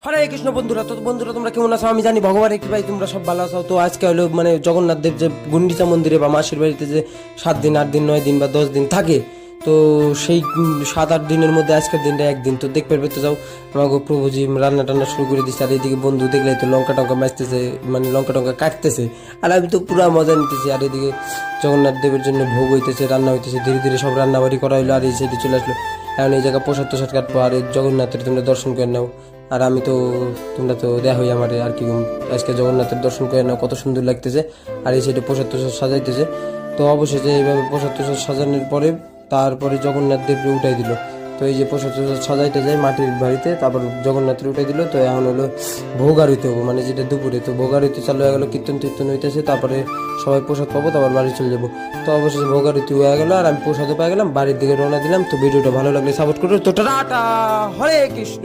হরে কৃষ্ণ বন্ধুরা, তো বন্ধুরা তোমরা কেমন আছো? আমি জানি ভগবানের কৃপায় তোমরা সব ভালো আছো। তো আজকে হলো জগন্নাথ দেব যে গুন্ডিচা মন্দিরে বা মাসির বাড়িতে যে 7 দিন 8 দিন 9 দিন বা 10 দিন থাকে, তো সেই 7-8 দিনের মধ্যে আজকের দিনটা একদিন। তো দেখতে পেতে যাও আমাকে প্রভুজি রান্না টান্না শুরু করে দিচ্ছে। আর এইদিকে বন্ধু দেখলে তো লঙ্কা টঙ্কা মাছতেছে, লঙ্কা টঙ্কা কাটতেছে, আর আমি তো পুরো মজা নিতেছি। আর এদিকে জগন্নাথ দেবের জন্য ভোগ হইতেছে, রান্না হইতেছে, ধীরে ধীরে সব রান্নাবাড়ি করা হইলো। আর এই সাইডে চলে আসলো, এখন এই জায়গায় প্রসাদ তোষাদ কাটবো। আর এই জগন্নাথের তোমরা দর্শন করে নাও। আর আমি তো তোমরা তো দেখোই আমার আর কি আজকে জগন্নাথের দর্শন করে নাও, কত সুন্দর লাগতেছে। আর এই সাইডে প্রসাদ তোষাদ সাজাইতেছে। তো অবশেষে এইভাবে প্রসাদ তোষাদ সাজানোর পরে তারপরে জগন্নাথ দেবকে উঠাই দিল। তো এই যে প্রসাদ তোষাদ সাজাইতে যায় মাটির বাড়িতে, তারপর জগন্নাথের উঠাই দিল। তো এখন হলো ভোগ আরতি হবো, মানে যেটা দুপুরে। তো ভোগ আরতি চালু হয়ে গেলো, কীর্তন টীর্তন হইতেছে, তারপরে সবাই প্রসাদ পাবো, তারপর বাড়ি চলে যাবো। তো অবশেষে ভোগ আরতি হয়ে গেলো, আর আমি প্রসাদও পেয়ে গেলাম, বাড়ির দিকে রওনা দিলাম। তো ভিডিওটা ভালো লাগলে সাপোর্ট করো। তো টাটা, হরে কৃষ্ণ।